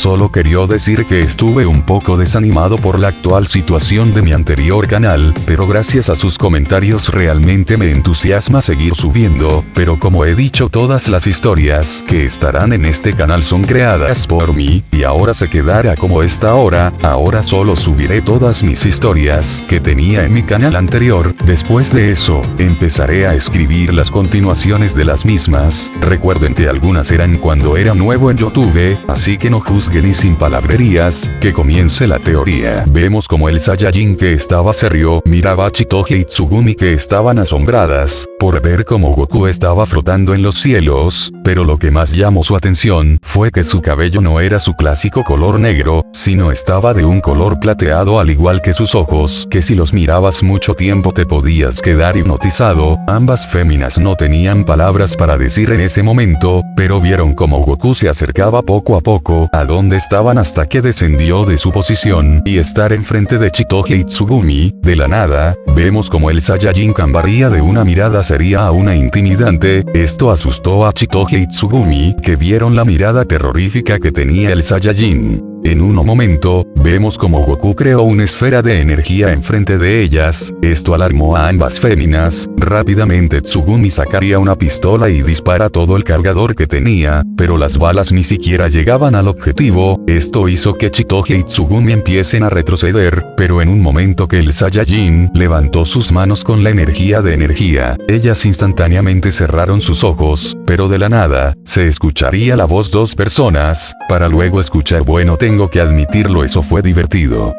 solo quería decir que estuve un poco desanimado por la actual situación de mi anterior canal, pero gracias a sus comentarios realmente me entusiasma seguir subiendo, pero como he dicho todas las historias que estarán en este canal son creadas por mí, y ahora se quedará como está ahora solo subiré todas mis historias que tenía en mi canal anterior, después de eso, empezaré a escribir las continuaciones de las mismas, recuerden que algunas eran cuando era nuevo en YouTube, así que no juzguen y sin palabrerías, que comience la teoría. Vemos como el Saiyajin que estaba serio, miraba a Chitoge y Tsugumi que estaban asombradas, por ver cómo Goku estaba flotando en los cielos, pero lo que más llamó su atención, fue que su cabello no era su clásico color negro, sino estaba de un color plateado al igual que sus ojos, que si los mirabas mucho tiempo te podías quedar hipnotizado. Ambas féminas no tenían palabras para decir en ese momento, pero vieron cómo Goku se acercaba poco a poco a donde estaban hasta que descendió de su posición y estar enfrente de Chitoge y Tsugumi. De la nada, vemos como el Saiyajin cambiaría de una mirada seria a una intimidante. Esto asustó a Chitoge y Tsugumi, que vieron la mirada terrorífica que tenía el Saiyajin. En un momento, vemos como Goku creó una esfera de energía enfrente de ellas, esto alarmó a ambas féminas. Rápidamente Tsugumi sacaría una pistola y dispara todo el cargador que tenía, pero las balas ni siquiera llegaban al objetivo. Esto hizo que Chitoge y Tsugumi empiecen a retroceder, pero en un momento que el Saiyajin levantó sus manos con la energía de energía, ellas instantáneamente cerraron sus ojos, pero de la nada, se escucharía la voz dos personas, para luego escuchar tengo que admitirlo, eso fue divertido.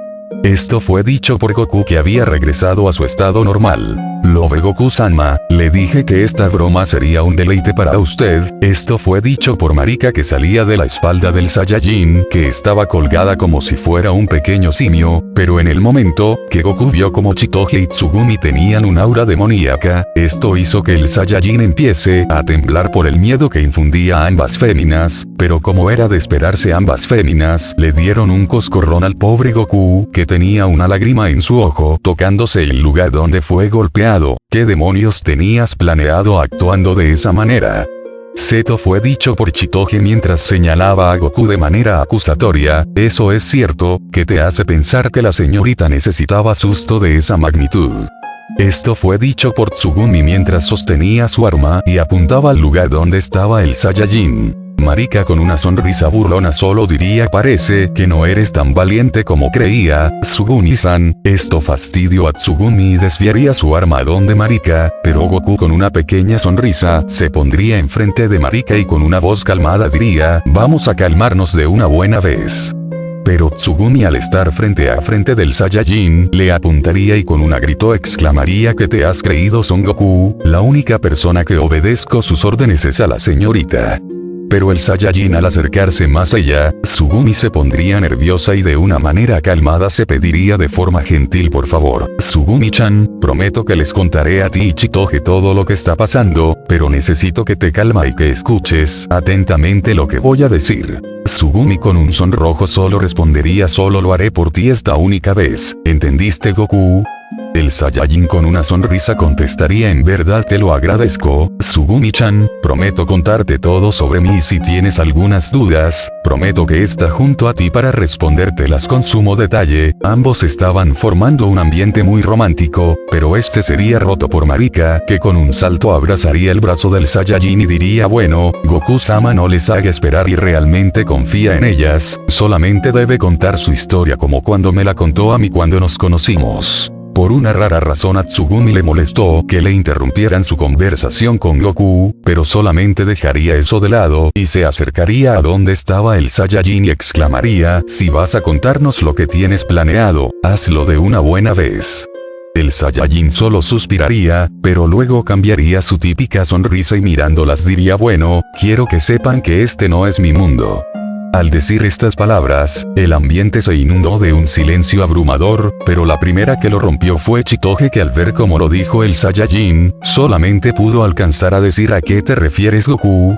Esto fue dicho por Goku que había regresado a su estado normal. Lo ve Goku-sama, le dije que esta broma sería un deleite para usted. Esto fue dicho por Marika que salía de la espalda del Saiyajin, que estaba colgada como si fuera un pequeño simio, pero en el momento que Goku vio como Chitoge y Tsugumi tenían un aura demoníaca, esto hizo que el Saiyajin empiece a temblar por el miedo que infundía a ambas féminas, pero como era de esperarse ambas féminas le dieron un coscorrón al pobre Goku, que tenía una lágrima en su ojo tocándose el lugar donde fue golpeado. ¿Qué demonios tenías planeado actuando de esa manera? Seto fue dicho por Chitoge mientras señalaba a Goku de manera acusatoria. Eso es cierto, que te hace pensar que la señorita necesitaba susto de esa magnitud. Esto fue dicho por Tsugumi mientras sostenía su arma y apuntaba al lugar donde estaba el Saiyajin. Marika con una sonrisa burlona solo diría: parece que no eres tan valiente como creía, Tsugumi-san. Esto fastidió a Tsugumi y desviaría su arma donde Marika, pero Goku con una pequeña sonrisa se pondría enfrente de Marika y con una voz calmada diría: vamos a calmarnos de una buena vez. Pero Tsugumi al estar frente a frente del Saiyajin, le apuntaría y con un grito exclamaría: ¿qué te has creído, Son Goku? La única persona que obedezco sus órdenes es a la señorita. Pero el Saiyajin al acercarse más allá, Tsugumi se pondría nerviosa y de una manera calmada se pediría de forma gentil: por favor, Tsugumi-chan, prometo que les contaré a ti y Chitoge todo lo que está pasando, pero necesito que te calma y que escuches atentamente lo que voy a decir. Tsugumi con un sonrojo solo respondería: solo lo haré por ti esta única vez, ¿entendiste, Goku? El Saiyajin con una sonrisa contestaría: en verdad te lo agradezco, Tsugumi-chan, prometo contarte todo sobre mí y si tienes algunas dudas, prometo que está junto a ti para respondértelas con sumo detalle. Ambos estaban formando un ambiente muy romántico, pero este sería roto por Marika, que con un salto abrazaría el brazo del Saiyajin y diría: bueno, Goku-sama, no les haga esperar y realmente confía en ellas, solamente debe contar su historia como cuando me la contó a mí cuando nos conocimos. Por una rara razón a Tsugumi le molestó que le interrumpieran su conversación con Goku, pero solamente dejaría eso de lado y se acercaría a donde estaba el Saiyajin y exclamaría: si vas a contarnos lo que tienes planeado, hazlo de una buena vez. El Saiyajin solo suspiraría, pero luego cambiaría su típica sonrisa y mirándolas diría: bueno, quiero que sepan que este no es mi mundo. Al decir estas palabras, el ambiente se inundó de un silencio abrumador, pero la primera que lo rompió fue Chitoge, que al ver cómo lo dijo el Saiyajin, solamente pudo alcanzar a decir: ¿a qué te refieres, Goku?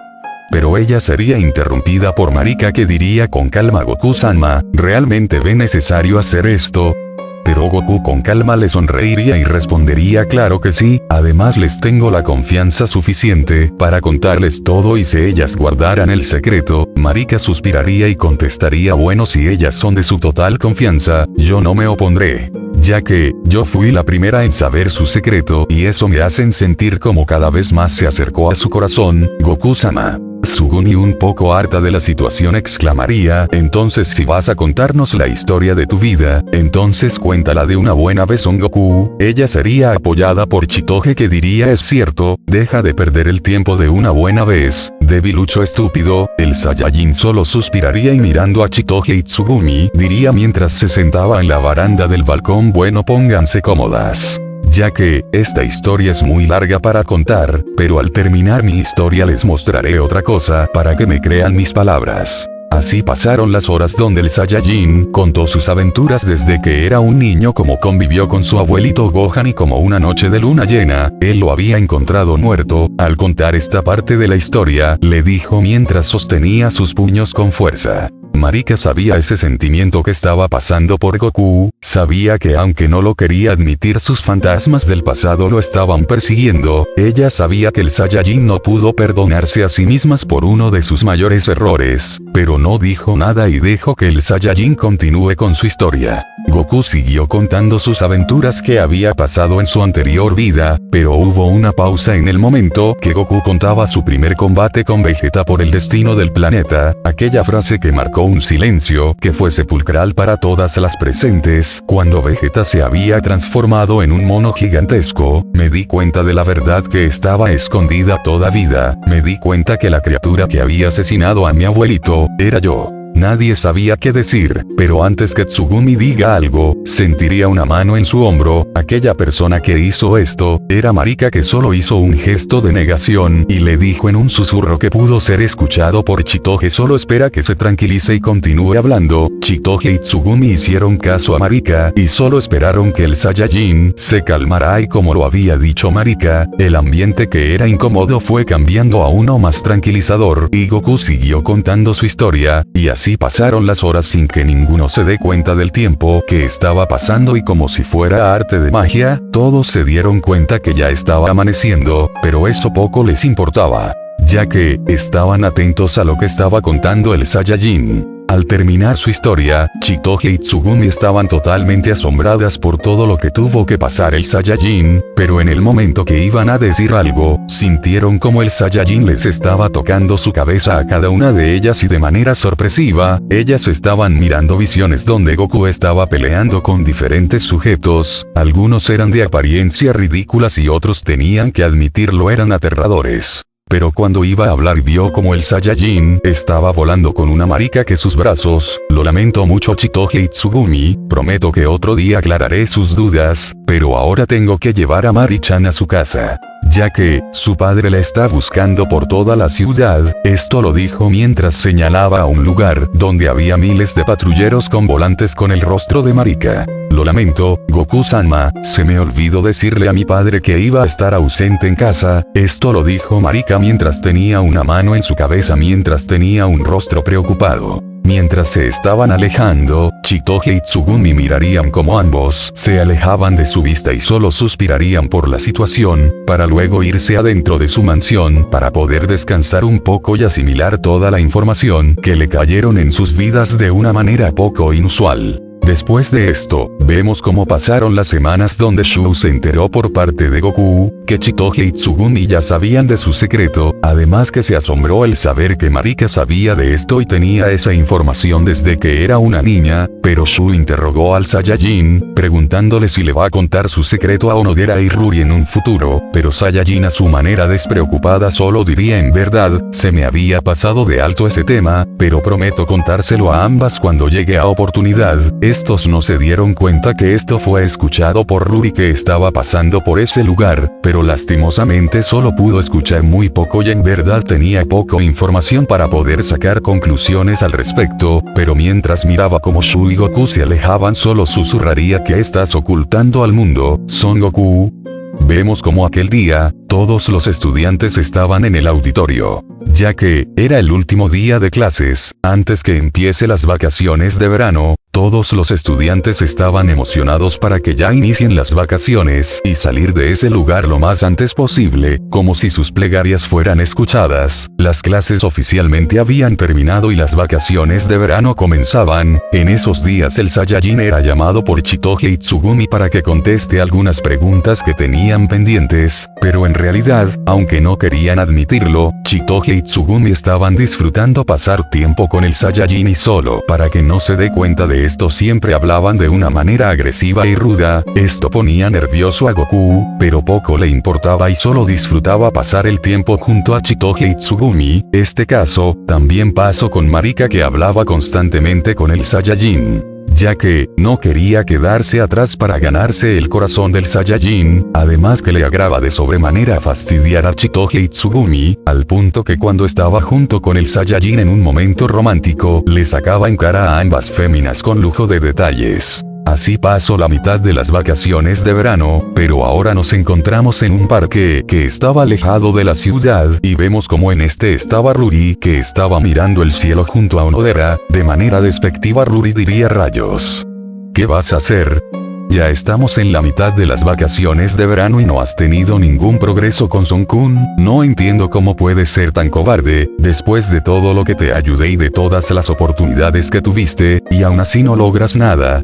Pero ella sería interrumpida por Marika, que diría con calma: Goku-sama, ¿realmente ve necesario hacer esto? Pero Goku con calma le sonreiría y respondería claro que sí, además les tengo la confianza suficiente para contarles todo y si ellas guardaran el secreto, Marika suspiraría y contestaría bueno si ellas son de su total confianza, yo no me opondré. Ya que, yo fui la primera en saber su secreto y eso me hacen sentir como cada vez más se acercó a su corazón, Goku-sama. Tsugumi un poco harta de la situación exclamaría, entonces si vas a contarnos la historia de tu vida, entonces cuéntala de una buena vez Son Goku. Ella sería apoyada por Chitoge que diría es cierto, deja de perder el tiempo de una buena vez, debilucho estúpido. El Saiyajin solo suspiraría y mirando a Chitoge y Tsugumi diría mientras se sentaba en la baranda del balcón bueno pónganse cómodas. Ya que, esta historia es muy larga para contar, pero al terminar mi historia les mostraré otra cosa para que me crean mis palabras. Así pasaron las horas donde el Saiyajin contó sus aventuras desde que era un niño como convivió con su abuelito Gohan y como una noche de luna llena, él lo había encontrado muerto. Al contar esta parte de la historia, le dijo mientras sostenía sus puños con fuerza. Marika sabía ese sentimiento que estaba pasando por Goku, sabía que aunque no lo quería admitir sus fantasmas del pasado lo estaban persiguiendo, ella sabía que el Saiyajin no pudo perdonarse a sí mismas por uno de sus mayores errores, pero no dijo nada y dejó que el Saiyajin continúe con su historia. Goku siguió contando sus aventuras que había pasado en su anterior vida, pero hubo una pausa en el momento que Goku contaba su primer combate con Vegeta por el destino del planeta, aquella frase que marcó un silencio que fue sepulcral para todas las presentes. Cuando Vegeta se había transformado en un mono gigantesco, me di cuenta de la verdad que estaba escondida toda vida, me di cuenta que la criatura que había asesinado a mi abuelito, era yo. Nadie sabía qué decir, pero antes que Tsugumi diga algo, sentiría una mano en su hombro. Aquella persona que hizo esto, era Marika que solo hizo un gesto de negación y le dijo en un susurro que pudo ser escuchado por Chitoge solo espera que se tranquilice y continúe hablando. Chitoge y Tsugumi hicieron caso a Marika y solo esperaron que el Saiyajin se calmara y como lo había dicho Marika, el ambiente que era incómodo fue cambiando a uno más tranquilizador y Goku siguió contando su historia, y así pasaron las horas sin que ninguno se dé cuenta del tiempo que estaba pasando y como si fuera arte de magia, todos se dieron cuenta que ya estaba amaneciendo, pero eso poco les importaba, ya que estaban atentos a lo que estaba contando el Saiyajin. Al terminar su historia, Chitoge y Tsugumi estaban totalmente asombradas por todo lo que tuvo que pasar el Saiyajin, pero en el momento que iban a decir algo, sintieron como el Saiyajin les estaba tocando su cabeza a cada una de ellas y de manera sorpresiva, ellas estaban mirando visiones donde Goku estaba peleando con diferentes sujetos, algunos eran de apariencia ridículas y otros tenían que admitirlo eran aterradores. Pero cuando iba a hablar vio como el Saiyajin estaba volando con una Marika que sus brazos, lo lamento mucho Chitoge y Tsugumi, prometo que otro día aclararé sus dudas, pero ahora tengo que llevar a Mari-chan a su casa, ya que, su padre la está buscando por toda la ciudad, esto lo dijo mientras señalaba a un lugar donde había miles de patrulleros con volantes con el rostro de Marika. Lo lamento, Goku-sama, se me olvidó decirle a mi padre que iba a estar ausente en casa, esto lo dijo Marika mientras tenía una mano en su cabeza mientras tenía un rostro preocupado. Mientras se estaban alejando, Chitoge y Tsugumi mirarían como ambos se alejaban de su vista y solo suspirarían por la situación, para luego irse adentro de su mansión para poder descansar un poco y asimilar toda la información que le cayeron en sus vidas de una manera poco inusual. Después de esto, vemos cómo pasaron las semanas donde Shu se enteró por parte de Goku, que Chitoge y Tsugumi ya sabían de su secreto, además que se asombró el saber que Marika sabía de esto y tenía esa información desde que era una niña, pero Shu interrogó al Saiyajin, preguntándole si le va a contar su secreto a Onodera y Ruri en un futuro, pero Saiyajin a su manera despreocupada solo diría en verdad, se me había pasado de alto ese tema, pero prometo contárselo a ambas cuando llegue a oportunidad. Estos no se dieron cuenta que esto fue escuchado por Ruri que estaba pasando por ese lugar, pero lastimosamente solo pudo escuchar muy poco y en verdad tenía poca información para poder sacar conclusiones al respecto, pero mientras miraba como Shu y Goku se alejaban solo susurraría que estás ocultando al mundo, Son Goku. Vemos como aquel día, todos los estudiantes estaban en el auditorio, ya que era el último día de clases, antes que empiece las vacaciones de verano. Todos los estudiantes estaban emocionados para que ya inicien las vacaciones y salir de ese lugar lo más antes posible, como si sus plegarias fueran escuchadas. Las clases oficialmente habían terminado y las vacaciones de verano comenzaban. En esos días el Saiyajin era llamado por Chitoge y Tsugumi para que conteste algunas preguntas que tenían pendientes, pero en realidad, aunque no querían admitirlo, Chitoge y Tsugumi estaban disfrutando pasar tiempo con el Saiyajin y solo para que no se dé cuenta de esto siempre hablaban de una manera agresiva y ruda. Esto ponía nervioso a Goku, pero poco le importaba y solo disfrutaba pasar el tiempo junto a Chitoge y Tsugumi. Este caso también pasó con Marika, que hablaba constantemente con el Saiyajin, ya que no quería quedarse atrás para ganarse el corazón del Saiyajin, además que le agrada de sobremanera fastidiar a Chitoge y Tsugumi, al punto que cuando estaba junto con el Saiyajin en un momento romántico, le sacaba en cara a ambas féminas con lujo de detalles. Así pasó la mitad de las vacaciones de verano, pero ahora nos encontramos en un parque que estaba alejado de la ciudad y vemos como en este estaba Ruri, que estaba mirando el cielo junto a Onodera. De manera despectiva Ruri diría: rayos, ¿qué vas a hacer? Ya estamos en la mitad de las vacaciones de verano y no has tenido ningún progreso con Son-kun. No entiendo cómo puedes ser tan cobarde, después de todo lo que te ayudé y de todas las oportunidades que tuviste, y aún así no logras nada.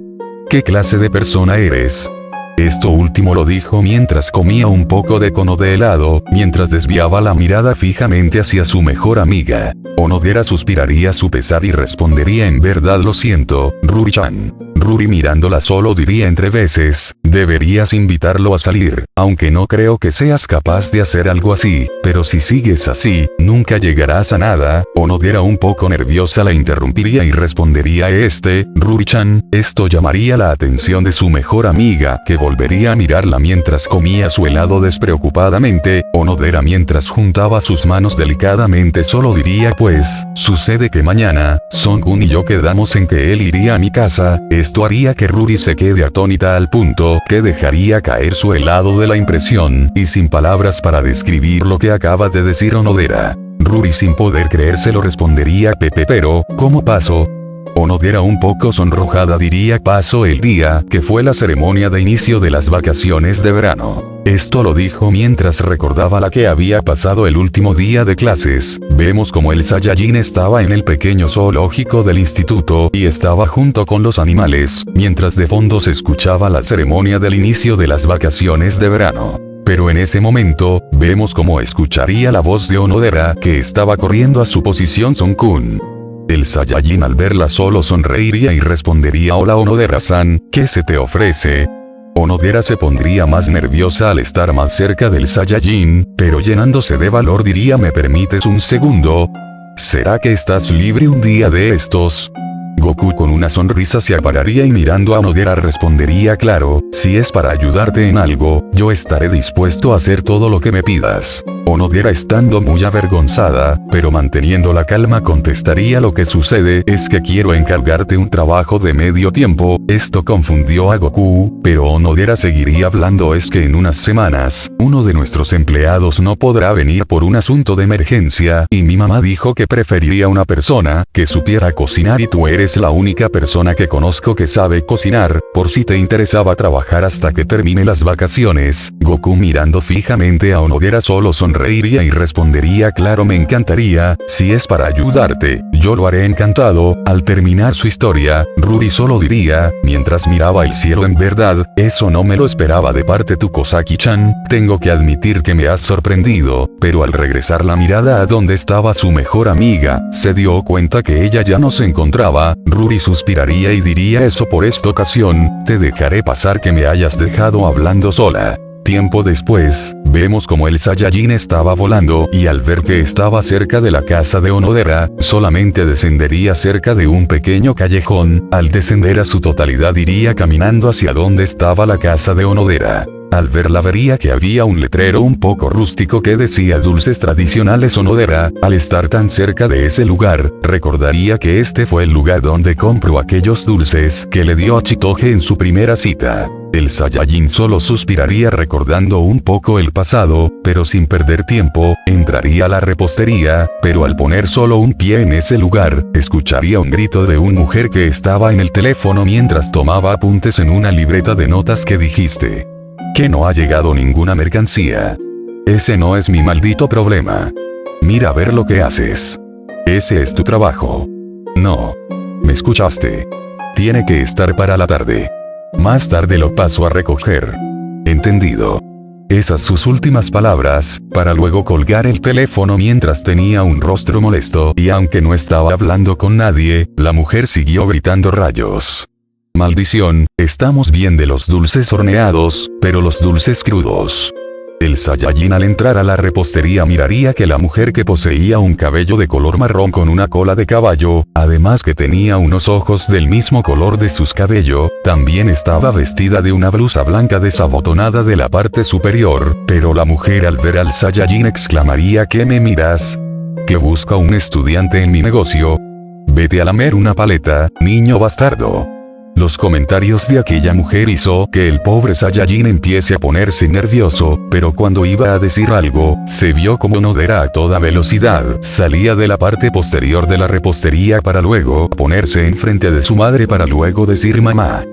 ¿Qué clase de persona eres? Esto último lo dijo mientras comía un poco de cono de helado, mientras desviaba la mirada fijamente hacia su mejor amiga. Onodera suspiraría su pesar y respondería: en verdad lo siento, Ruri-chan. Ruri mirándola solo diría entre veces: deberías invitarlo a salir, aunque no creo que seas capaz de hacer algo así, pero si sigues así, nunca llegarás a nada. Onodera un poco nerviosa la interrumpiría y respondería: Ruri-chan. Esto llamaría la atención de su mejor amiga, que volvería a mirarla mientras comía su helado despreocupadamente. Onodera, mientras juntaba sus manos delicadamente, solo diría: pues, sucede que mañana, Son-kun y yo quedamos en que él iría a mi casa. Esto haría que Ruri se quede atónita al punto que dejaría caer su helado de la impresión, y sin palabras para describir lo que acaba de decir Onodera. Ruri, sin poder creérselo, respondería: pero, ¿cómo pasó? Onodera un poco sonrojada diría: pasó el día que fue la ceremonia de inicio de las vacaciones de verano. Esto lo dijo mientras recordaba la que había pasado el último día de clases. Vemos como el Saiyajin estaba en el pequeño zoológico del instituto y estaba junto con los animales, mientras de fondo se escuchaba la ceremonia del inicio de las vacaciones de verano. Pero en ese momento, vemos cómo escucharía la voz de Onodera, que estaba corriendo a su posición Son-kun. El Saiyajin al verla solo sonreiría y respondería: hola Onodera-san, ¿qué se te ofrece? Onodera se pondría más nerviosa al estar más cerca del Saiyajin, pero llenándose de valor diría: ¿me permites un segundo? ¿Será que estás libre un día de estos? Goku con una sonrisa se pararía y mirando a Onodera respondería: claro, si es para ayudarte en algo, yo estaré dispuesto a hacer todo lo que me pidas. Onodera, estando muy avergonzada, pero manteniendo la calma, contestaría: lo que sucede es que quiero encargarte un trabajo de medio tiempo. Esto confundió a Goku, pero Onodera seguiría hablando: es que en unas semanas, uno de nuestros empleados no podrá venir por un asunto de emergencia, y mi mamá dijo que preferiría una persona que supiera cocinar y tú eres la única persona que conozco que sabe cocinar, por si te interesaba trabajar hasta que termine las vacaciones. Goku, mirando fijamente a Onodera, solo sonreiría y respondería: claro, me encantaría, si es para ayudarte, yo lo haré encantado. Al terminar su historia, Ruri solo diría, mientras miraba el cielo: en verdad, eso no me lo esperaba de parte tu Kosaki-chan, tengo que admitir que me has sorprendido. Pero al regresar la mirada a donde estaba su mejor amiga, se dio cuenta que ella ya no se encontraba. Ruri suspiraría y diría: eso por esta ocasión, te dejaré pasar que me hayas dejado hablando sola. Tiempo después, vemos como el Saiyajin estaba volando y al ver que estaba cerca de la casa de Onodera, solamente descendería cerca de un pequeño callejón. Al descender a su totalidad iría caminando hacia donde estaba la casa de Onodera. Al verla vería que había un letrero un poco rústico que decía dulces tradicionales Onodera. Al estar tan cerca de ese lugar, recordaría que este fue el lugar donde compró aquellos dulces que le dio a Chitoge en su primera cita. El Saiyajin solo suspiraría recordando un poco el pasado, pero sin perder tiempo, entraría a la repostería, pero al poner solo un pie en ese lugar, escucharía un grito de una mujer que estaba en el teléfono mientras tomaba apuntes en una libreta de notas. ¿Qué dijiste? Que no ha llegado ninguna mercancía. Ese no es mi maldito problema. Mira a ver lo que haces. Ese es tu trabajo. No. ¿Me escuchaste? Tiene que estar para la tarde. Más tarde lo paso a recoger. Entendido. Esas sus últimas palabras, para luego colgar el teléfono mientras tenía un rostro molesto y aunque no estaba hablando con nadie, la mujer siguió gritando rayos. Maldición, estamos bien de los dulces horneados, pero los dulces crudos. El Saiyajin al entrar a la repostería miraría que la mujer que poseía un cabello de color marrón con una cola de caballo, además que tenía unos ojos del mismo color de sus cabello, también estaba vestida de una blusa blanca desabotonada de la parte superior, pero la mujer al ver al Saiyajin exclamaría: ¿qué me miras? ¿Que busca un estudiante en mi negocio? Vete a lamer una paleta, niño bastardo. Los comentarios de aquella mujer hizo que el pobre Saiyajin empiece a ponerse nervioso, pero cuando iba a decir algo, se vio como Onodera a toda velocidad salía de la parte posterior de la repostería para luego ponerse enfrente de su madre para luego decir: mamá.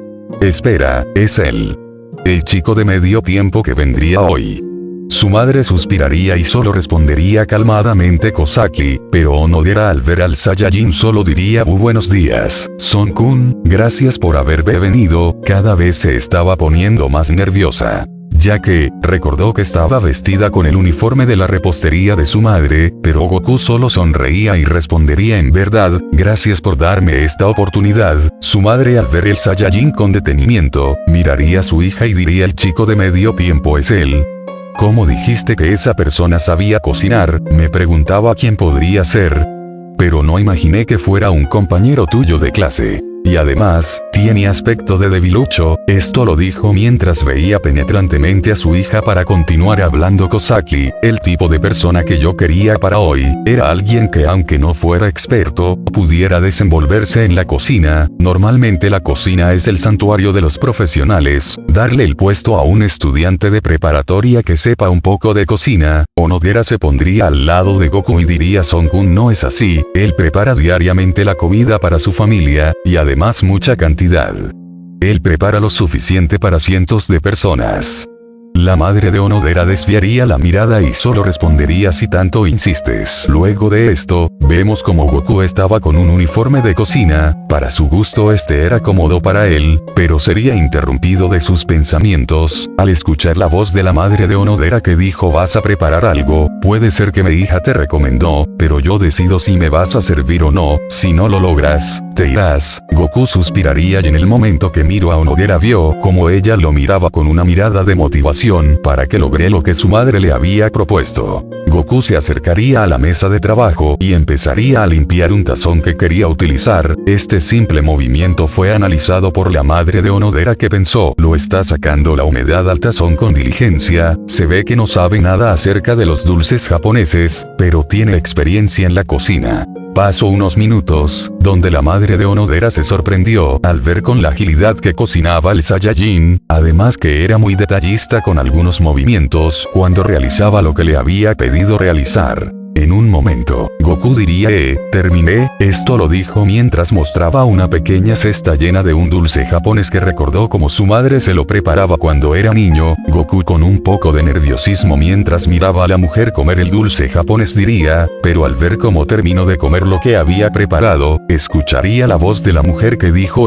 Espera, es él. El chico de medio tiempo que vendría hoy. Su madre suspiraría y solo respondería calmadamente Kosaki, pero Onodera al ver al Saiyajin solo diría: buenos días, Son-kun, gracias por haberme venido. Cada vez se estaba poniendo más nerviosa, ya que, recordó que estaba vestida con el uniforme de la repostería de su madre, pero Goku solo sonreía y respondería: en verdad, gracias por darme esta oportunidad. Su madre al ver el Saiyajin con detenimiento, miraría a su hija y diría: el chico de medio tiempo es él. ¿Cómo dijiste que esa persona sabía cocinar? Me preguntaba quién podría ser. Pero no imaginé que fuera un compañero tuyo de clase. Y además, tiene aspecto de debilucho. Esto lo dijo mientras veía penetrantemente a su hija para continuar hablando. Kosaki, el tipo de persona que yo quería para hoy, era alguien que aunque no fuera experto, pudiera desenvolverse en la cocina. Normalmente la cocina es el santuario de los profesionales. Darle el puesto a un estudiante de preparatoria que sepa un poco de cocina, Onodera se pondría al lado de Goku y diría: Son-kun no es así, él prepara diariamente la comida para su familia, y además mucha cantidad. Él prepara lo suficiente para cientos de personas. La madre de Onodera desviaría la mirada y solo respondería: si tanto insistes. Luego de esto, vemos como Goku estaba con un uniforme de cocina. Para su gusto este era cómodo para él, pero sería interrumpido de sus pensamientos al escuchar la voz de la madre de Onodera que dijo: vas a preparar algo, puede ser que mi hija te recomendó, pero yo decido si me vas a servir o no. Si no lo logras, te irás. Goku suspiraría y en el momento que miró a Onodera vio como ella lo miraba con una mirada de motivación para que logre lo que su madre le había propuesto. Goku se acercaría a la mesa de trabajo y empezaría a limpiar un tazón que quería utilizar. Este simple movimiento fue analizado por la madre de Onodera que pensó: lo está sacando la humedad al tazón con diligencia, se ve que no sabe nada acerca de los dulces japoneses, pero tiene experiencia en la cocina. Pasó unos minutos, donde la madre de Onodera se sorprendió al ver con la agilidad que cocinaba el Saiyajin, además que era muy detallista con algunos movimientos cuando realizaba lo que le había pedido realizar. En un momento, Goku diría: terminé. Esto lo dijo mientras mostraba una pequeña cesta llena de un dulce japonés que recordó como su madre se lo preparaba cuando era niño. Goku con un poco de nerviosismo mientras miraba a la mujer comer el dulce japonés diría, pero al ver cómo terminó de comer lo que había preparado, escucharía la voz de la mujer que dijo: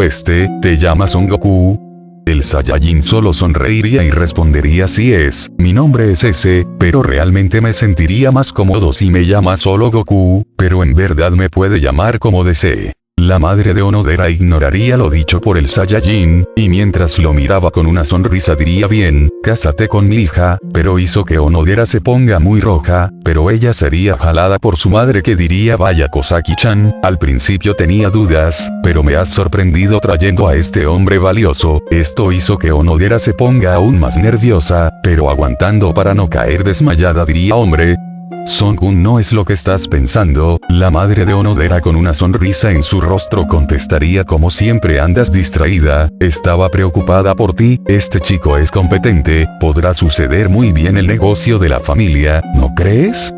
¿te llamas Son Goku? El Saiyajin solo sonreiría y respondería: sí es, mi nombre es ese, pero realmente me sentiría más cómodo si me llama solo Goku, pero en verdad me puede llamar como desee. La madre de Onodera ignoraría lo dicho por el Saiyajin, y mientras lo miraba con una sonrisa diría bien, cásate con mi hija, pero hizo que Onodera se ponga muy roja, pero ella sería jalada por su madre que diría vaya Kosaki-chan, al principio tenía dudas, pero me has sorprendido trayendo a este hombre valioso. Esto hizo que Onodera se ponga aún más nerviosa, pero aguantando para no caer desmayada diría hombre, Son-kun no es lo que estás pensando, la madre de Onodera con una sonrisa en su rostro contestaría como siempre andas distraída, estaba preocupada por ti, este chico es competente, podrá suceder muy bien el negocio de la familia, ¿no crees?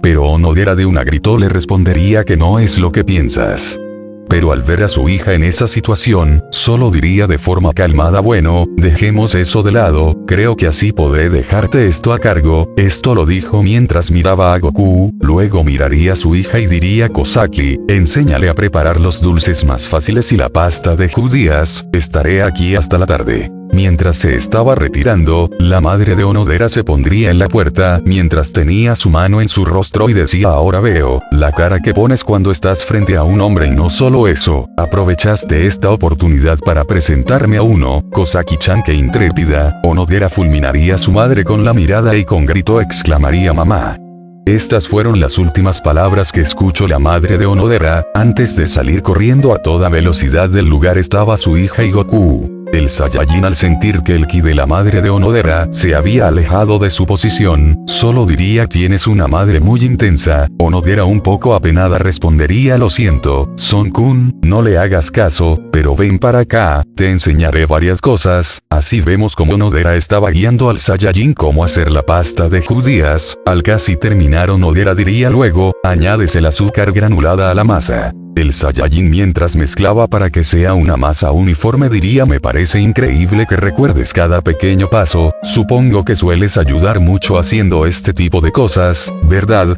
Pero Onodera de una grito le respondería que no es lo que piensas. Pero al ver a su hija en esa situación, solo diría de forma calmada bueno, dejemos eso de lado, creo que así podré dejarte esto a cargo, esto lo dijo mientras miraba a Goku, luego miraría a su hija y diría Kosaki, enséñale a preparar los dulces más fáciles y la pasta de judías, estaré aquí hasta la tarde. Mientras se estaba retirando, la madre de Onodera se pondría en la puerta mientras tenía su mano en su rostro y decía ahora veo, la cara que pones cuando estás frente a un hombre y no solo eso, aprovechaste esta oportunidad para presentarme a uno, Kosaki-chan que intrépida, Onodera fulminaría a su madre con la mirada y con grito exclamaría mamá. Estas fueron las últimas palabras que escuchó la madre de Onodera, antes de salir corriendo a toda velocidad del lugar estaba su hija y Goku. El Saiyajin al sentir que el ki de la madre de Onodera se había alejado de su posición, solo diría tienes una madre muy intensa, Onodera un poco apenada respondería lo siento, Son-kun, no le hagas caso, pero ven para acá, te enseñaré varias cosas, así vemos como Onodera estaba guiando al Saiyajin cómo hacer la pasta de judías, al casi terminar Onodera diría luego, añades el azúcar granulada a la masa. El Saiyajin mientras mezclaba para que sea una masa uniforme diría me parece increíble que recuerdes cada pequeño paso, supongo que sueles ayudar mucho haciendo este tipo de cosas, ¿verdad?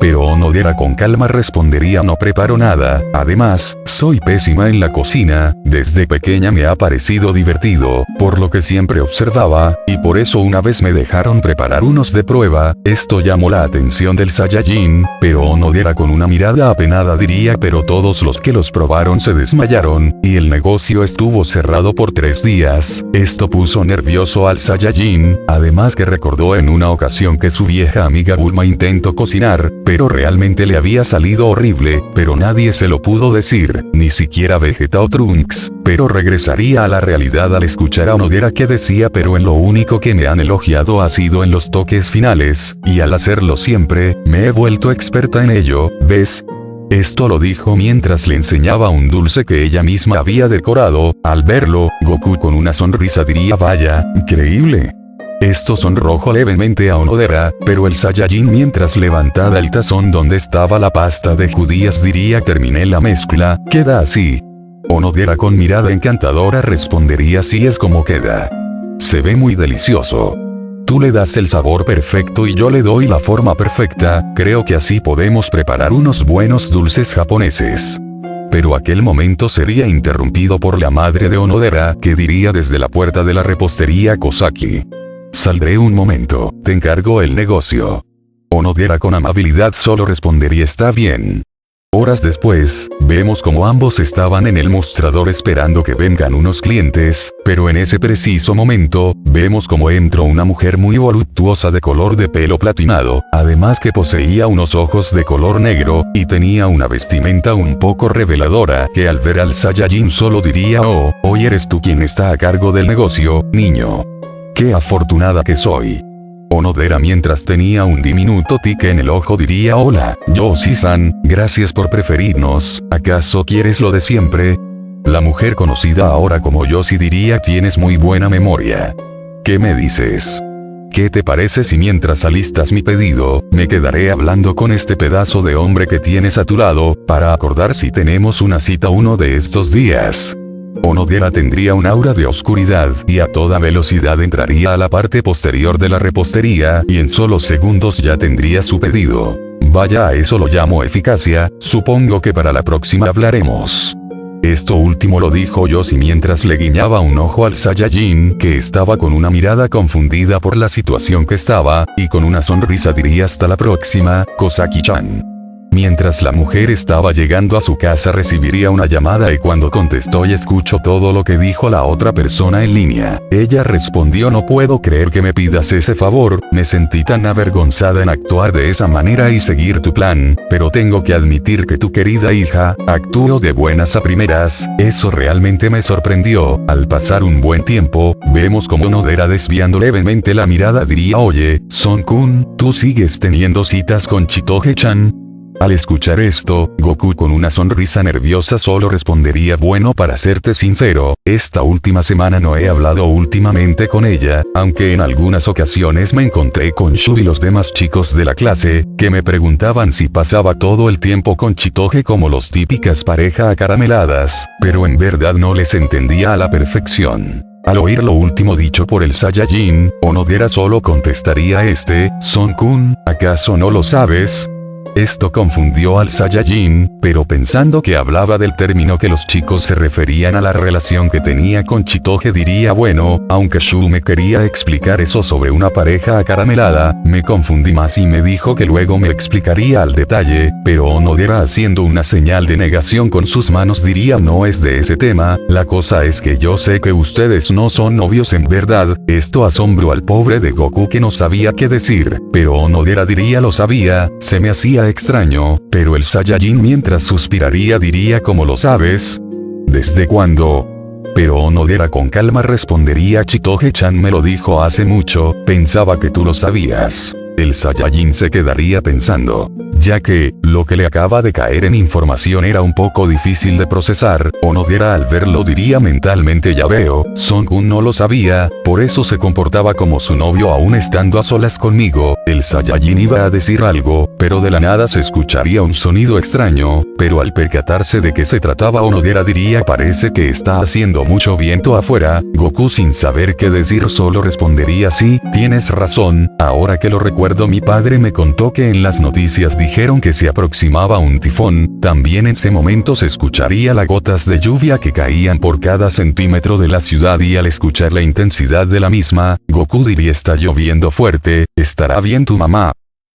Pero Onodera con calma respondería no preparo nada, además, soy pésima en la cocina, desde pequeña me ha parecido divertido, por lo que siempre observaba, y por eso una vez me dejaron preparar unos de prueba, esto llamó la atención del Saiyajin, pero Onodera con una mirada apenada diría pero todos los que los probaron se desmayaron, y el negocio estuvo cerrado por 3 días, esto puso nervioso al Saiyajin, además que recordó en una ocasión que su vieja amiga Bulma intentó cocinar, pero realmente le había salido horrible, pero nadie se lo pudo decir, ni siquiera Vegeta o Trunks, pero regresaría a la realidad al escuchar a Onodera que decía pero en lo único que me han elogiado ha sido en los toques finales, y al hacerlo siempre, me he vuelto experta en ello, ¿ves? Esto lo dijo mientras le enseñaba un dulce que ella misma había decorado, al verlo, Goku con una sonrisa diría vaya, increíble. Esto sonrojó levemente a Onodera, pero el Saiyajin mientras levantaba el tazón donde estaba la pasta de judías diría terminé la mezcla, queda así. Onodera con mirada encantadora respondería así es como queda. Se ve muy delicioso. Tú le das el sabor perfecto y yo le doy la forma perfecta, creo que así podemos preparar unos buenos dulces japoneses. Pero aquel momento sería interrumpido por la madre de Onodera, que diría desde la puerta de la repostería Kosaki. Saldré un momento, te encargo el negocio. Onodera con amabilidad solo respondería está bien. Horas después, vemos como ambos estaban en el mostrador esperando que vengan unos clientes, pero en ese preciso momento, vemos como entró una mujer muy voluptuosa de color de pelo platinado, además que poseía unos ojos de color negro, y tenía una vestimenta un poco reveladora, que al ver al Saiyajin solo diría oh, hoy eres tú quien está a cargo del negocio, niño. ¡Qué afortunada que soy! Onodera mientras tenía un diminuto tique en el ojo diría hola, Yoshi-san, gracias por preferirnos, ¿acaso quieres lo de siempre? La mujer conocida ahora como Yoshi diría tienes muy buena memoria. ¿Qué me dices? ¿Qué te parece si mientras alistas mi pedido, me quedaré hablando con este pedazo de hombre que tienes a tu lado, para acordar si tenemos una cita uno de estos días? Onodera tendría un aura de oscuridad y a toda velocidad entraría a la parte posterior de la repostería y en solo segundos ya tendría su pedido. Vaya, a eso lo llamo eficacia, supongo que para la próxima hablaremos. Esto último lo dijo Yoshi mientras le guiñaba un ojo al Saiyajin que estaba con una mirada confundida por la situación que estaba, y con una sonrisa diría hasta la próxima, Kosaki-chan. Mientras la mujer estaba llegando a su casa recibiría una llamada y cuando contestó y escuchó todo lo que dijo la otra persona en línea, ella respondió: no puedo creer que me pidas ese favor, me sentí tan avergonzada en actuar de esa manera y seguir tu plan, pero tengo que admitir que tu querida hija, actuó de buenas a primeras, eso realmente me sorprendió. Al pasar un buen tiempo, vemos como Onodera desviando levemente la mirada diría: oye, Son-kun, ¿tú sigues teniendo citas con Chitoge-chan? Al escuchar esto, Goku con una sonrisa nerviosa solo respondería: bueno, para serte sincero, esta última semana no he hablado últimamente con ella, aunque en algunas ocasiones me encontré con Shu y los demás chicos de la clase, que me preguntaban si pasaba todo el tiempo con Chitoge como los típicas pareja acarameladas, pero en verdad no les entendía a la perfección. Al oír lo último dicho por el Saiyajin, Onodera solo contestaría: Son-kun, ¿acaso no lo sabes? Esto confundió al Saiyajin, pero pensando que hablaba del término que los chicos se referían a la relación que tenía con Chitoge diría: bueno, aunque Shu me quería explicar eso sobre una pareja acaramelada, me confundí más y me dijo que luego me explicaría al detalle, pero Onodera haciendo una señal de negación con sus manos diría: no es de ese tema, la cosa es que yo sé que ustedes no son novios en verdad. Esto asombró al pobre de Goku que no sabía qué decir, pero Onodera diría: lo sabía, se me hacía extraño, pero el Saiyajin mientras suspiraría diría: ¿cómo lo sabes? ¿Desde cuándo? Pero Onodera con calma respondería: Chitoge-chan me lo dijo hace mucho, pensaba que tú lo sabías. El Saiyajin se quedaría pensando, ya que, lo que le acaba de caer en información era un poco difícil de procesar. Onodera al verlo diría mentalmente: ya veo, Son-kun no lo sabía, por eso se comportaba como su novio aún estando a solas conmigo. El Saiyajin iba a decir algo, pero de la nada se escucharía un sonido extraño, pero al percatarse de que se trataba Onodera diría: parece que está haciendo mucho viento afuera. Goku sin saber qué decir solo respondería: sí, tienes razón, ahora que lo recuerdo mi padre me contó que en las noticias dijeron que se aproximaba un tifón. También en ese momento se escucharía las gotas de lluvia que caían por cada centímetro de la ciudad y al escuchar la intensidad de la misma, Goku diría: está lloviendo fuerte, ¿estará bien tu mamá?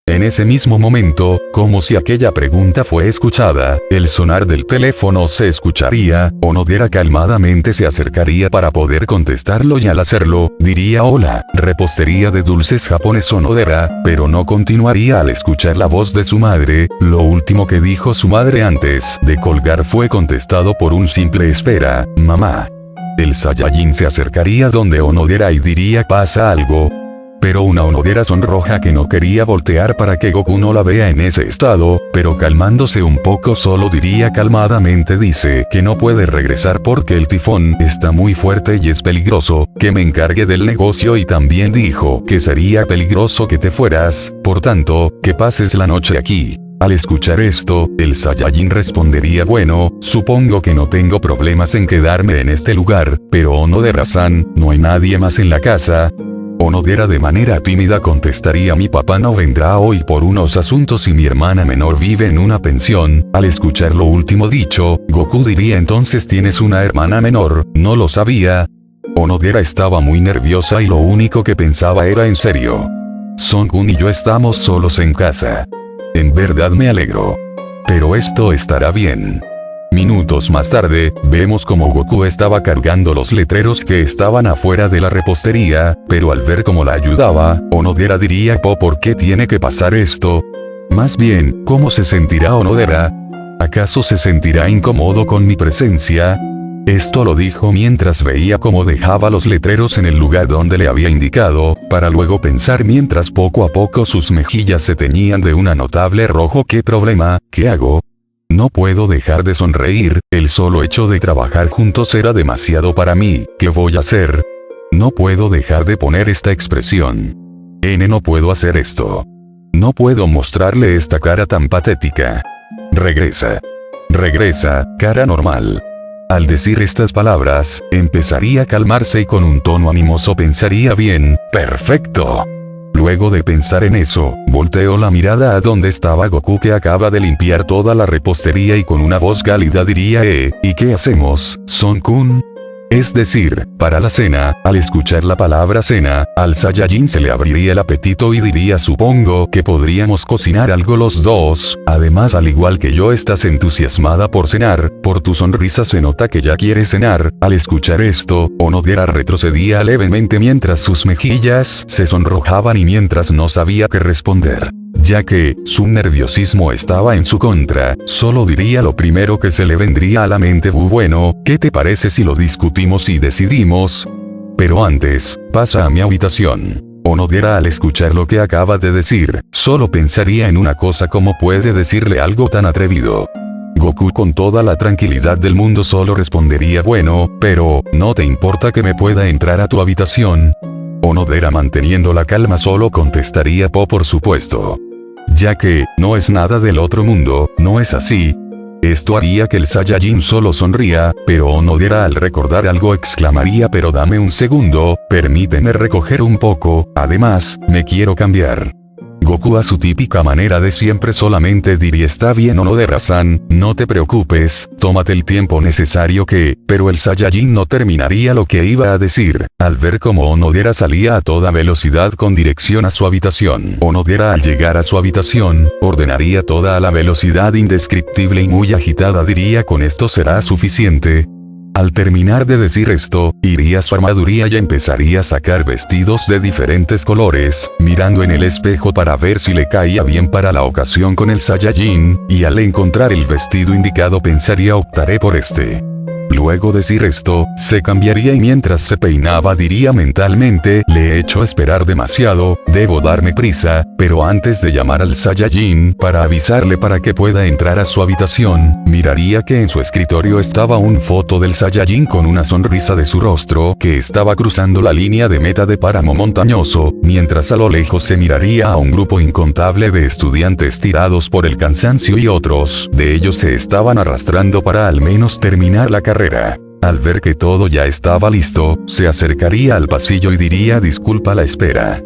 En ese mismo momento, como si aquella pregunta fue escuchada, el sonar del teléfono se escucharía, Onodera calmadamente se acercaría para poder contestarlo y al hacerlo, diría: hola, repostería de dulces japonés Onodera, pero no continuaría al escuchar la voz de su madre. Lo último que dijo su madre antes de colgar fue contestado por un simple: espera, mamá. El Saiyajin se acercaría donde Onodera y diría: ¿pasa algo? Pero una Onodera sonroja que no quería voltear para que Goku no la vea en ese estado, pero calmándose un poco solo diría calmadamente: dice que no puede regresar porque el tifón está muy fuerte y es peligroso, que me encargue del negocio y también dijo que sería peligroso que te fueras, por tanto, que pases la noche aquí. Al escuchar esto, el Saiyajin respondería: bueno, supongo que no tengo problemas en quedarme en este lugar, pero Onodera-san, ¿no hay nadie más en la casa? Onodera de manera tímida contestaría: mi papá no vendrá hoy por unos asuntos y mi hermana menor vive en una pensión. Al escuchar lo último dicho, Goku diría: entonces tienes una hermana menor, ¿no lo sabía? Onodera estaba muy nerviosa y lo único que pensaba era: en serio. Son-kun y yo estamos solos en casa. En verdad me alegro. Pero esto estará bien. Minutos más tarde, vemos como Goku estaba cargando los letreros que estaban afuera de la repostería, pero al ver cómo la ayudaba, Onodera diría: ¿por qué tiene que pasar esto? Más bien, ¿cómo se sentirá Onodera? ¿Acaso se sentirá incómodo con mi presencia? Esto lo dijo mientras veía cómo dejaba los letreros en el lugar donde le había indicado, para luego pensar mientras poco a poco sus mejillas se teñían de un notable rojo: ¿qué problema? ¿Qué hago? No puedo dejar de sonreír, el solo hecho de trabajar juntos era demasiado para mí, ¿qué voy a hacer? No puedo dejar de poner esta expresión. No puedo hacer esto. No puedo mostrarle esta cara tan patética. Regresa. Regresa, cara normal. Al decir estas palabras, empezaría a calmarse y con un tono animoso pensaría: bien, perfecto. Luego de pensar en eso, volteó la mirada a donde estaba Goku que acaba de limpiar toda la repostería y con una voz cálida diría: ¿y qué hacemos, Son-kun? Es decir, para la cena, al escuchar la palabra cena, al Saiyajin se le abriría el apetito y diría supongo que podríamos cocinar algo los dos, además al igual que yo estás entusiasmada por cenar, por tu sonrisa se nota que ya quieres cenar. Al escuchar esto, Onodera retrocedía levemente mientras sus mejillas se sonrojaban y mientras no sabía qué responder. Ya que, su nerviosismo estaba en su contra, solo diría lo primero que se le vendría a la mente. Bueno, ¿qué te parece si lo discutimos y decidimos? Pero antes, pasa a mi habitación. Onodera al escuchar lo que acaba de decir, solo pensaría en una cosa: ¿cómo puede decirle algo tan atrevido? Goku con toda la tranquilidad del mundo solo respondería bueno, pero, ¿no te importa que me pueda entrar a tu habitación? Onodera manteniendo la calma solo contestaría por supuesto. Ya que, no es nada del otro mundo, ¿no es así? Esto haría que el Saiyajin solo sonría, pero Onodera al recordar algo exclamaría pero dame un segundo, permíteme recoger un poco, además, me quiero cambiar. Goku a su típica manera de siempre solamente diría está bien Onodera-san, no te preocupes, tómate el tiempo necesario pero el Saiyajin no terminaría lo que iba a decir, al ver cómo Onodera salía a toda velocidad con dirección a su habitación. Onodera al llegar a su habitación, ordenaría toda a la velocidad indescriptible y muy agitada diría con esto será suficiente. Al terminar de decir esto, iría a su armaduría y empezaría a sacar vestidos de diferentes colores, mirando en el espejo para ver si le caía bien para la ocasión con el Saiyajin, y al encontrar el vestido indicado pensaría optaré por este. Luego decir esto, se cambiaría y mientras se peinaba diría mentalmente, le he hecho esperar demasiado, debo darme prisa, pero antes de llamar al Saiyajin para avisarle para que pueda entrar a su habitación, miraría que en su escritorio estaba una foto del Saiyajin con una sonrisa de su rostro que estaba cruzando la línea de meta de páramo montañoso, mientras a lo lejos se miraría a un grupo incontable de estudiantes tirados por el cansancio y otros de ellos se estaban arrastrando para al menos terminar la carrera. Al ver que todo ya estaba listo, se acercaría al pasillo y diría disculpa la espera.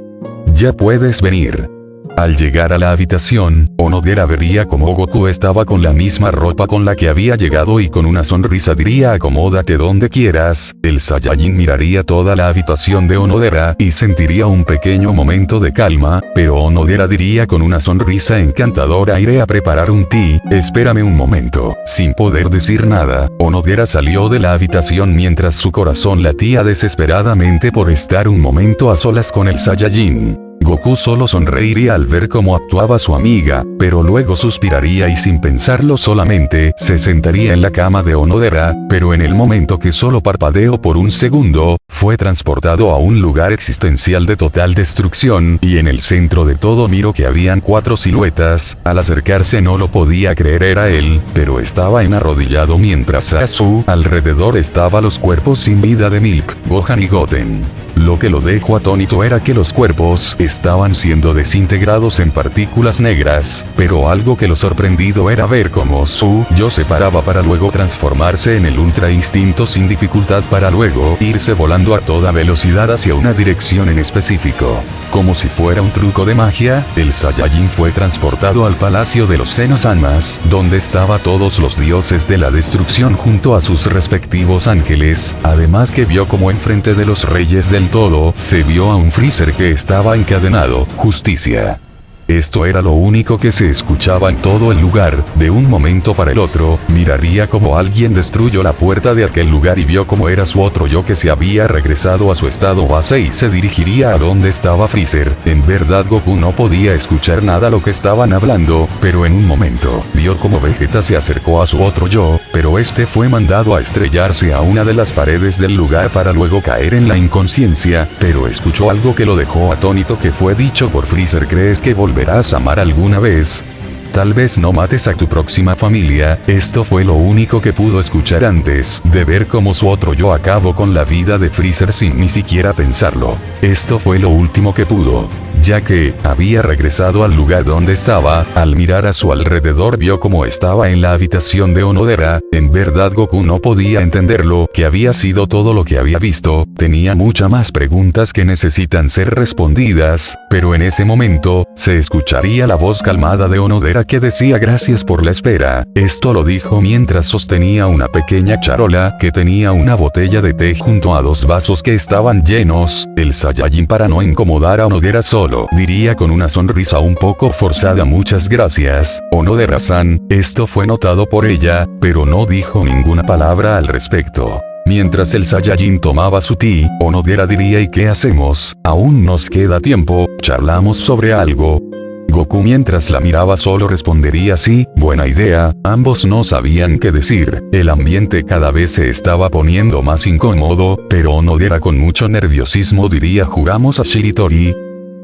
Ya puedes venir. Al llegar a la habitación, Onodera vería como Goku estaba con la misma ropa con la que había llegado y con una sonrisa diría acomódate donde quieras. El Saiyajin miraría toda la habitación de Onodera y sentiría un pequeño momento de calma, pero Onodera diría con una sonrisa encantadora iré a preparar un té, espérame un momento. Sin poder decir nada, Onodera salió de la habitación mientras su corazón latía desesperadamente por estar un momento a solas con el Saiyajin. Goku solo sonreiría al ver cómo actuaba su amiga, pero luego suspiraría y sin pensarlo solamente, se sentaría en la cama de Onodera, pero en el momento que solo parpadeó por un segundo, fue transportado a un lugar existencial de total destrucción, y en el centro de todo miró que habían 4 siluetas, al acercarse no lo podía creer era él, pero estaba arrodillado mientras a su alrededor estaban los cuerpos sin vida de Milk, Gohan y Goten. Lo que lo dejó atónito era que los cuerpos estaban siendo desintegrados en partículas negras, pero algo que lo sorprendido era ver cómo su yo se paraba para luego transformarse en el ultra instinto sin dificultad para luego irse volando a toda velocidad hacia una dirección en específico. Como si fuera un truco de magia, el Saiyajin fue transportado al Palacio de los Senos Anmas, donde estaban todos los dioses de la destrucción junto a sus respectivos ángeles, además que vio como enfrente de los reyes del todo, se vio a un Freezer que estaba encadenado, justicia. Esto era lo único que se escuchaba en todo el lugar. De un momento para el otro, miraría como alguien destruyó la puerta de aquel lugar y vio cómo era su otro yo que se había regresado a su estado base y se dirigiría a donde estaba Freezer. En verdad Goku no podía escuchar nada lo que estaban hablando, pero en un momento, vio como Vegeta se acercó a su otro yo, pero este fue mandado a estrellarse a una de las paredes del lugar para luego caer en la inconsciencia, pero escuchó algo que lo dejó atónito que fue dicho por Freezer ¿crees que volverás a amar alguna vez? Tal vez no mates a tu próxima familia. Esto fue lo único que pudo escuchar antes de ver cómo su otro yo acabó con la vida de Freezer sin ni siquiera pensarlo. Esto fue lo último que pudo ya que había regresado al lugar donde estaba. Al mirar a su alrededor vio cómo estaba en la habitación de Onodera. En verdad Goku no podía entenderlo, que había sido todo lo que había visto. Tenía muchas más preguntas que necesitan ser respondidas, pero en ese momento, se escucharía la voz calmada de Onodera que decía gracias por la espera. Esto lo dijo mientras sostenía una pequeña charola que tenía una botella de té junto a dos vasos que estaban llenos. El Saiyajin, para no incomodar a Onodera, solo diría con una sonrisa un poco forzada: muchas gracias, Onodera-san. Esto fue notado por ella, pero no dijo ninguna palabra al respecto. Mientras el Saiyajin tomaba su té, Onodera diría: ¿y qué hacemos? Aún nos queda tiempo, charlamos sobre algo. Goku, mientras la miraba, solo respondería: sí, buena idea. Ambos no sabían qué decir. El ambiente cada vez se estaba poniendo más incómodo, pero Onodera con mucho nerviosismo diría: ¿jugamos a Shiritori?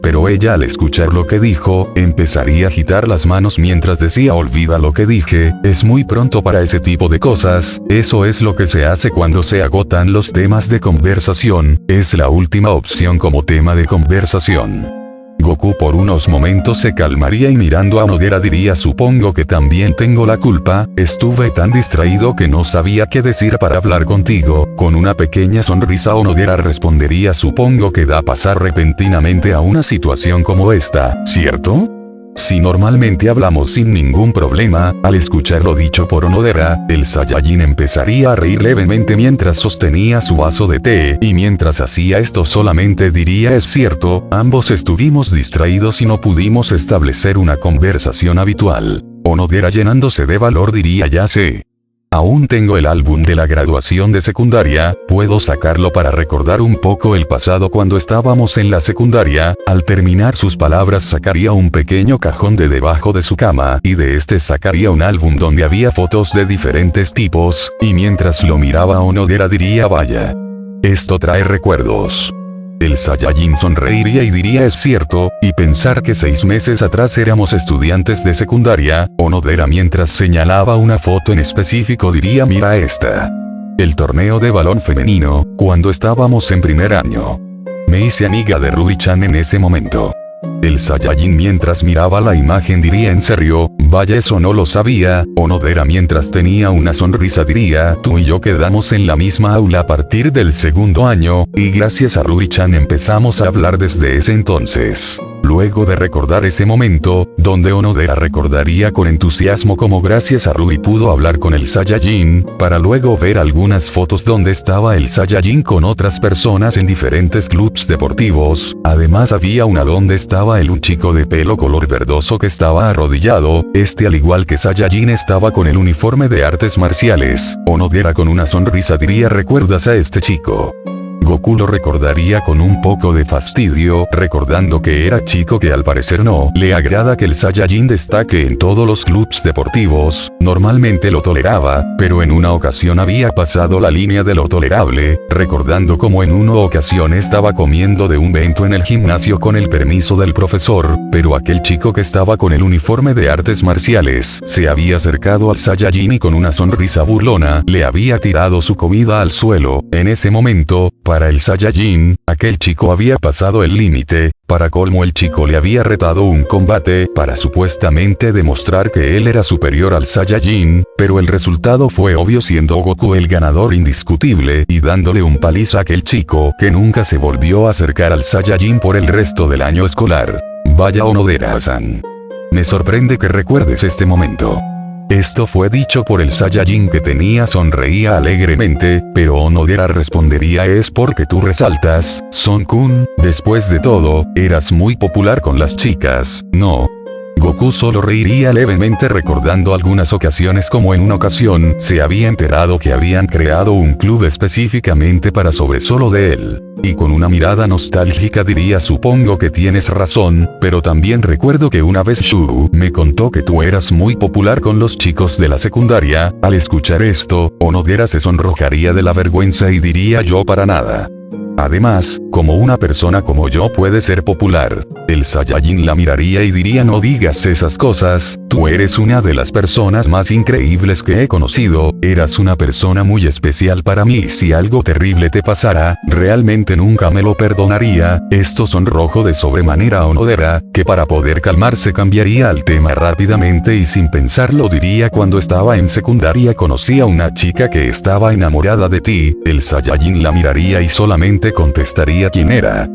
Pero ella, al escuchar lo que dijo, empezaría a agitar las manos mientras decía: olvida lo que dije, es muy pronto para ese tipo de cosas. Eso es lo que se hace cuando se agotan los temas de conversación. Es la última opción como tema de conversación. Goku por unos momentos se calmaría y mirando a Onodera diría: supongo que también tengo la culpa, estuve tan distraído que no sabía qué decir para hablar contigo. Con una pequeña sonrisa Onodera respondería: supongo que da pasar repentinamente a una situación como esta, ¿cierto? Si normalmente hablamos sin ningún problema. Al escuchar lo dicho por Onodera, el Saiyajin empezaría a reír levemente mientras sostenía su vaso de té, y mientras hacía esto solamente diría: es cierto, ambos estuvimos distraídos y no pudimos establecer una conversación habitual. Onodera, llenándose de valor, diría: ya sé. Aún tengo el álbum de la graduación de secundaria, puedo sacarlo para recordar un poco el pasado cuando estábamos en la secundaria. Al terminar sus palabras sacaría un pequeño cajón de debajo de su cama, y de este sacaría un álbum donde había fotos de diferentes tipos, y mientras lo miraba Onodera diría: vaya. Esto trae recuerdos. El Saiyajin sonreiría y diría: es cierto, y pensar que 6 meses atrás éramos estudiantes de secundaria. Onodera, mientras señalaba una foto en específico, diría: mira esta. El torneo de balón femenino, cuando estábamos en primer año. Me hice amiga de Ruri-chan en ese momento. El Saiyajin, mientras miraba la imagen, diría: ¿en serio? Vaya, eso no lo sabía. Onodera, mientras tenía una sonrisa, diría: tú y yo quedamos en la misma aula a partir del segundo año, y gracias a Ruri-chan empezamos a hablar desde ese entonces. Luego de recordar ese momento, donde Onodera recordaría con entusiasmo cómo gracias a Ruri pudo hablar con el Saiyajin, para luego ver algunas fotos donde estaba el Saiyajin con otras personas en diferentes clubs deportivos. Además había una donde estaba un chico de pelo color verdoso que estaba arrodillado. Al igual que Saiyajin, estaba con el uniforme de artes marciales. Onodera con una sonrisa diría: ¿recuerdas a este chico? Goku lo recordaría con un poco de fastidio, recordando que era chico que al parecer no le agrada que el Saiyajin destaque en todos los clubs deportivos. Normalmente lo toleraba, pero en una ocasión había pasado la línea de lo tolerable, recordando como en una ocasión estaba comiendo de un bento en el gimnasio con el permiso del profesor, pero aquel chico que estaba con el uniforme de artes marciales se había acercado al Saiyajin y con una sonrisa burlona le había tirado su comida al suelo. En ese momento, para el Saiyajin, aquel chico había pasado el límite. Para colmo, el chico le había retado un combate para supuestamente demostrar que él era superior al Saiyajin, pero el resultado fue obvio, siendo Goku el ganador indiscutible y dándole un paliza a aquel chico que nunca se volvió a acercar al Saiyajin por el resto del año escolar. Vaya, Onodera-san. Me sorprende que recuerdes este momento. Esto fue dicho por el Saiyajin, que sonreía alegremente, pero Onodera respondería: es porque tú resaltas, Son-kun, después de todo, eras muy popular con las chicas, ¿no? Goku solo reiría levemente, recordando algunas ocasiones, como en una ocasión se había enterado que habían creado un club específicamente para sobre solo de él. Y con una mirada nostálgica diría: supongo que tienes razón, pero también recuerdo que una vez Shu me contó que tú eras muy popular con los chicos de la secundaria. Al escuchar esto, Onodera se sonrojaría de la vergüenza y diría: yo para nada. Además, como una persona como yo puede ser popular. El Saiyajin la miraría y diría: no digas esas cosas, tú eres una de las personas más increíbles que he conocido, eras una persona muy especial para mí y si algo terrible te pasara, realmente nunca me lo perdonaría. Esto sonrojó de sobremanera a Onodera, que para poder calmarse cambiaría al tema rápidamente y sin pensarlo diría: cuando estaba en secundaria conocí a una chica que estaba enamorada de ti. El Saiyajin la miraría y solamente contestaría quién era.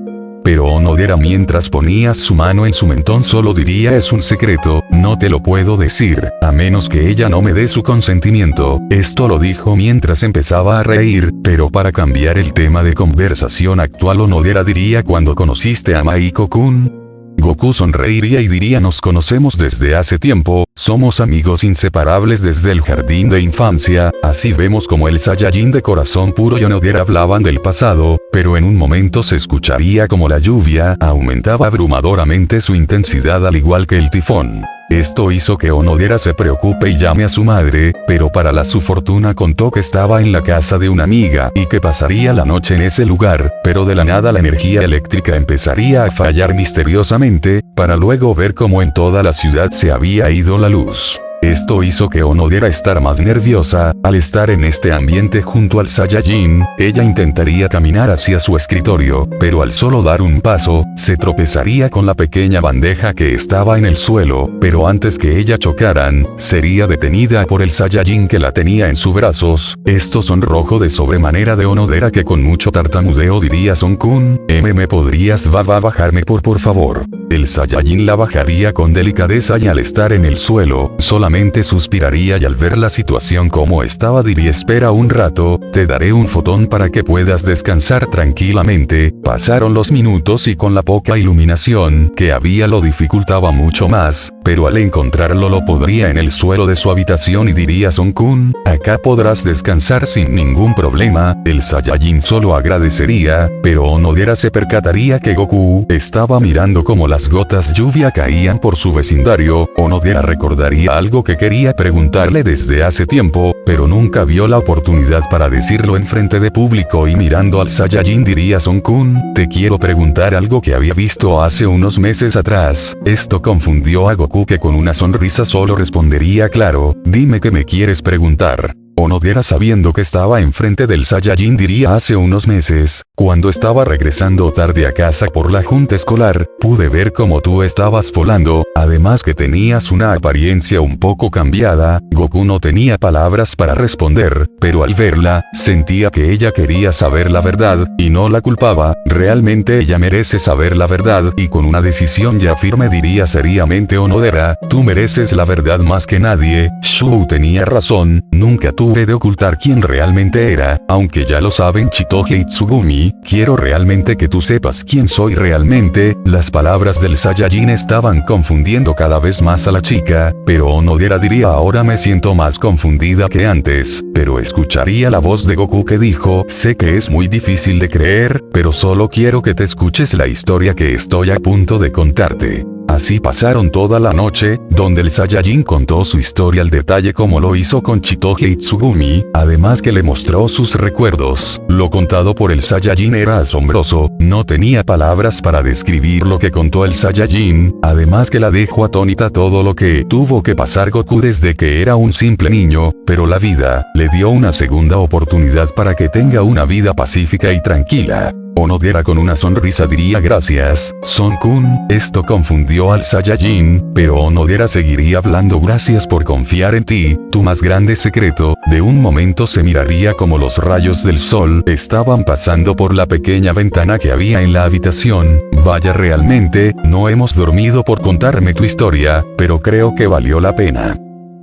Pero Onodera, mientras ponía su mano en su mentón, solo diría: es un secreto, no te lo puedo decir, a menos que ella no me dé su consentimiento. Esto lo dijo mientras empezaba a reír, pero para cambiar el tema de conversación actual, Onodera diría: cuando conociste a Maiko-kun. Goku sonreiría y diría: nos conocemos desde hace tiempo, somos amigos inseparables desde el jardín de infancia. Así vemos como el Saiyajin de corazón puro y Onodera hablaban del pasado, pero en un momento se escucharía como la lluvia aumentaba abrumadoramente su intensidad al igual que el tifón. Esto hizo que Onodera se preocupe y llame a su madre, pero para su fortuna contó que estaba en la casa de una amiga y que pasaría la noche en ese lugar, pero de la nada la energía eléctrica empezaría a fallar misteriosamente, para luego ver cómo en toda la ciudad se había ido la luz. Esto hizo que Onodera estar más nerviosa. Al estar en este ambiente junto al Saiyajin, ella intentaría caminar hacia su escritorio, pero al solo dar un paso, se tropezaría con la pequeña bandeja que estaba en el suelo, pero antes que ella chocaran, sería detenida por el Saiyajin que la tenía en sus brazos. Esto sonrojó de sobremanera de Onodera, que con mucho tartamudeo diría: Son-kun, ¿me podrías bajarme por favor? El Saiyajin la bajaría con delicadeza y al estar en el suelo, solamente suspiraría y al ver la situación como estaba diría: espera un rato, te daré un fotón para que puedas descansar tranquilamente. Pasaron los minutos y con la poca iluminación que había lo dificultaba mucho más, pero al encontrarlo lo pondría en el suelo de su habitación y diría: Son-kun, acá podrás descansar sin ningún problema. El Saiyajin solo agradecería, pero Onodera se percataría que Goku estaba mirando como las gotas lluvia caían por su vecindario. Onodera recordaría algo que quería preguntarle desde hace tiempo, pero nunca vio la oportunidad para decirlo en frente de público y mirando al Saiyajin diría: Son-kun, te quiero preguntar algo que había visto hace unos meses atrás. Esto confundió a Goku, que con una sonrisa solo respondería: claro, dime qué me quieres preguntar. Onodera, sabiendo que estaba enfrente del Saiyajin, diría: hace unos meses, cuando estaba regresando tarde a casa por la junta escolar, pude ver cómo tú estabas volando, además que tenías una apariencia un poco cambiada. Goku no tenía palabras para responder, pero al verla, sentía que ella quería saber la verdad, y no la culpaba. Realmente ella merece saber la verdad, y con una decisión ya firme diría seriamente Onodera: tú mereces la verdad más que nadie. Shou tenía razón, nunca tuve de ocultar quién realmente era, aunque ya lo saben Chitoge y Tsugumi, quiero realmente que tú sepas quién soy realmente. Las palabras del Saiyajin estaban confundiendo cada vez más a la chica, pero Onodera diría: ahora me siento más confundida que antes, pero escucharía la voz de Goku que dijo: sé que es muy difícil de creer, pero solo quiero que te escuches la historia que estoy a punto de contarte. Así pasaron toda la noche, donde el Saiyajin contó su historia al detalle como lo hizo con Chitoge y Tsugumi, además que le mostró sus recuerdos. Lo contado por el Saiyajin era asombroso, no tenía palabras para describir lo que contó el Saiyajin, además que la dejó atónita todo lo que tuvo que pasar Goku desde que era un simple niño, pero la vida le dio una segunda oportunidad para que tenga una vida pacífica y tranquila. Onodera con una sonrisa diría: gracias, Son-kun. Esto confundió al Saiyajin, pero Onodera seguiría hablando: gracias por confiar en ti, tu más grande secreto. De un momento se miraría como los rayos del sol estaban pasando por la pequeña ventana que había en la habitación. Vaya, realmente, no hemos dormido por contarme tu historia, pero creo que valió la pena.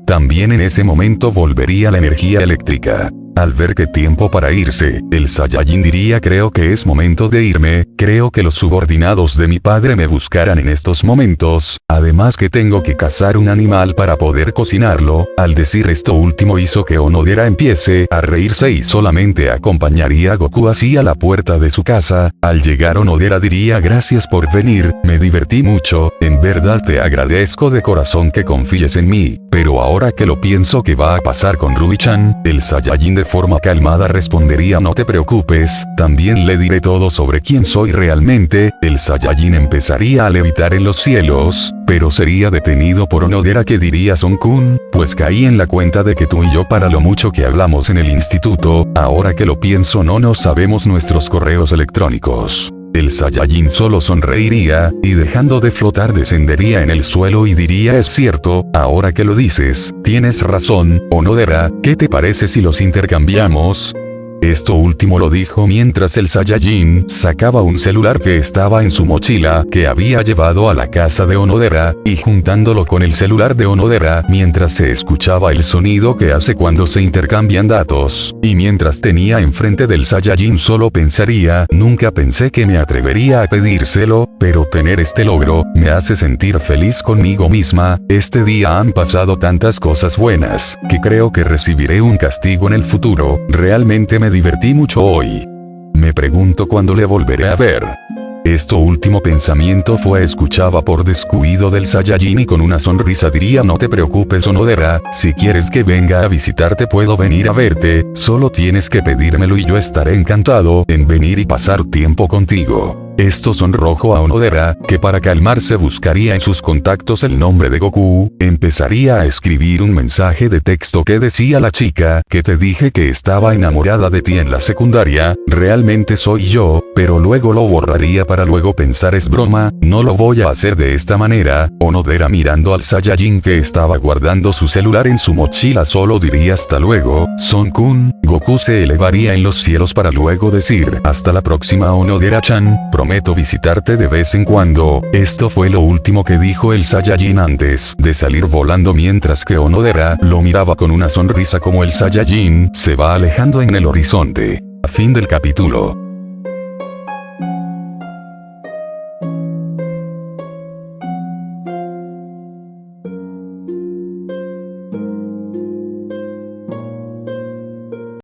También en ese momento volvería la energía eléctrica. Al ver que tiempo para irse, el Saiyajin diría: creo que es momento de irme, creo que los subordinados de mi padre me buscarán en estos momentos, además que tengo que cazar un animal para poder cocinarlo. Al decir esto último hizo que Onodera empiece a reírse y solamente acompañaría a Goku hacia la puerta de su casa. Al llegar Onodera diría: gracias por venir, me divertí mucho, en verdad te agradezco de corazón que confíes en mí, pero ahora que lo pienso, ¿qué va a pasar con Rui-chan? El Saiyajin de forma calmada respondería: no te preocupes, también le diré todo sobre quién soy realmente. El Saiyajin empezaría a levitar en los cielos, pero sería detenido por Onodera, que diría: Son-kun, pues caí en la cuenta de que tú y yo, para lo mucho que hablamos en el instituto, ahora que lo pienso no nos sabemos nuestros correos electrónicos. El Saiyajin solo sonreiría, y dejando de flotar descendería en el suelo y diría: es cierto, ahora que lo dices, tienes razón, Onodera, ¿qué te parece si los intercambiamos? Esto último lo dijo mientras el Saiyajin sacaba un celular que estaba en su mochila, que había llevado a la casa de Onodera, y juntándolo con el celular de Onodera mientras se escuchaba el sonido que hace cuando se intercambian datos, y mientras tenía enfrente del Saiyajin solo pensaría: nunca pensé que me atrevería a pedírselo, pero tener este logro me hace sentir feliz conmigo misma. Este día han pasado tantas cosas buenas, que creo que recibiré un castigo en el futuro. Realmente me divertí mucho hoy. Me pregunto cuándo le volveré a ver. Esto último pensamiento fue escuchado por descuido del Saiyajin, y con una sonrisa diría: no te preocupes, Onodera, si quieres que venga a visitarte puedo venir a verte, solo tienes que pedírmelo y yo estaré encantado en venir y pasar tiempo contigo. Esto sonrojó a Onodera, que para calmarse buscaría en sus contactos el nombre de Goku, empezaría a escribir un mensaje de texto que decía: la chica que te dije que estaba enamorada de ti en la secundaria, realmente soy yo, pero luego lo borraría para luego pensar: es broma, no lo voy a hacer de esta manera. Onodera, mirando al Saiyajin que estaba guardando su celular en su mochila, solo diría: hasta luego, Son-kun. Goku se elevaría en los cielos para luego decir: hasta la próxima, Onodera-chan, prometo visitarte de vez en cuando. Esto fue lo último que dijo el Saiyajin antes de salir volando, mientras que Onodera lo miraba con una sonrisa como el Saiyajin se va alejando en el horizonte. Fin del capítulo.